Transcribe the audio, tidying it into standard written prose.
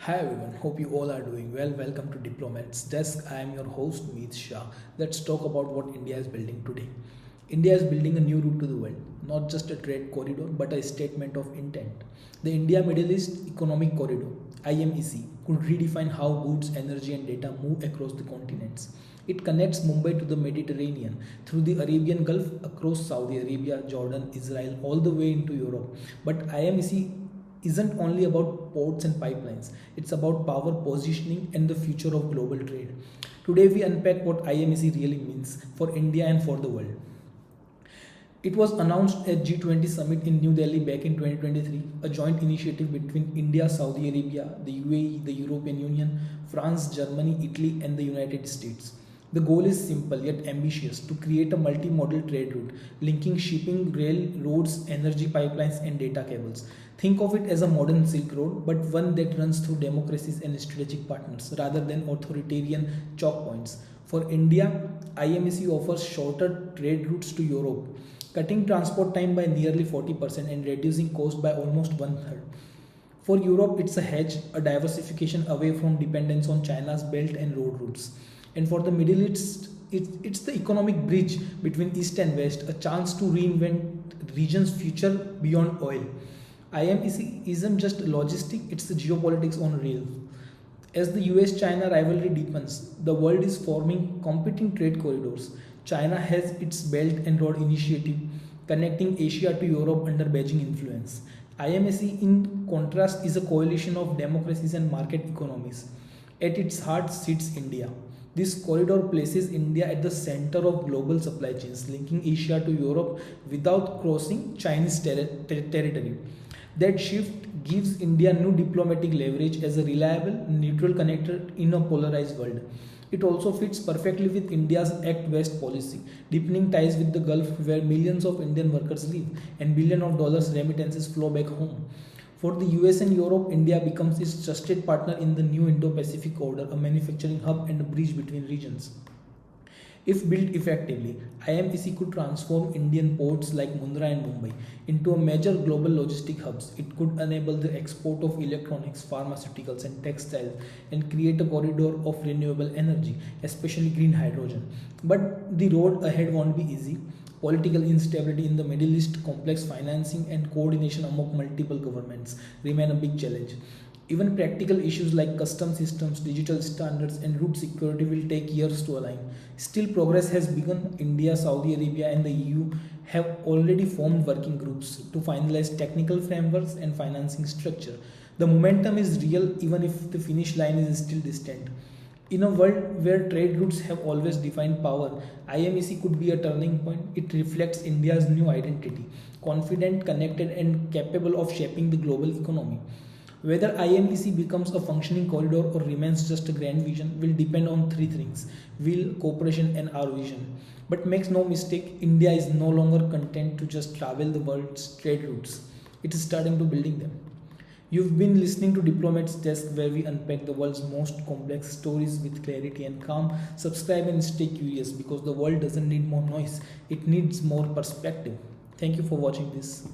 Hi everyone, hope you all are doing well. Welcome to Diplomat's Desk. I am your host Meet Shah. Let's talk about what India is building today. India is building a new route to the world, not just a trade corridor but a statement of intent. The India Middle East Economic Corridor (IMEC) could redefine how goods, energy, and data move across the continents. It connects Mumbai to the Mediterranean through the Arabian Gulf, across Saudi Arabia, Jordan, Israel, all the way into Europe. But IMEC isn't only about ports and pipelines, it's about power positioning and the future of global trade. Today, we unpack what IMEC really means for India and for the world. It was announced at G20 summit in New Delhi back in 2023, a joint initiative between India, Saudi Arabia, the UAE, the European Union, France, Germany, Italy, and the United States. The goal is simple yet ambitious to create a multi-modal trade route linking shipping, rail, roads, energy pipelines, and data cables. Think of it as a modern Silk Road, but one that runs through democracies and strategic partners rather than authoritarian choke points. For India, IMEC offers shorter trade routes to Europe, cutting transport time by nearly 40% and reducing cost by almost one third. For Europe, it's a hedge, a diversification away from dependence on China's belt and road routes. And for the Middle East, it's the economic bridge between East and West, a chance to reinvent region's future beyond oil. IMEC isn't just logistic, it's the geopolitics on rails. As the US China rivalry deepens, the world is forming competing trade corridors. China has its Belt and Road Initiative connecting Asia to Europe under Beijing influence. IMEC, in contrast, is a coalition of democracies and market economies. At its heart sits India. This corridor places India at the center of global supply chains, linking Asia to Europe without crossing Chinese territory. That shift gives India new diplomatic leverage as a reliable, neutral connector in a polarized world. It also fits perfectly with India's Act West policy, deepening ties with the Gulf where millions of Indian workers live and billions of dollars remittances flow back home. For the US and Europe, India becomes its trusted partner in the new Indo-Pacific order, a manufacturing hub and a bridge between regions. If built effectively, IMEC could transform Indian ports like Mundra and Mumbai into a major global logistic hubs. It could enable the export of electronics, pharmaceuticals, and textiles and create a corridor of renewable energy, especially green hydrogen. But the road ahead won't be easy. Political instability in the Middle East, complex financing, and coordination among multiple governments remain a big challenge. Even practical issues like custom systems, digital standards, and route security will take years to align. Still, progress has begun. India, Saudi Arabia, and the EU have already formed working groups to finalize technical frameworks and financing structure. The momentum is real, even if the finish line is still distant. In a world where trade routes have always defined power, IMEC could be a turning point. It reflects India's new identity, confident, connected, and capable of shaping the global economy. Whether IMEC becomes a functioning corridor or remains just a grand vision will depend on three things: will, cooperation, and our vision. But makes no mistake, India is no longer content to just travel the world's trade routes. It is starting to building them. You've been listening to Diplomat's Desk, where we unpack the world's most complex stories with clarity and calm. Subscribe and stay curious because the world doesn't need more noise, it needs more perspective. Thank you for watching this.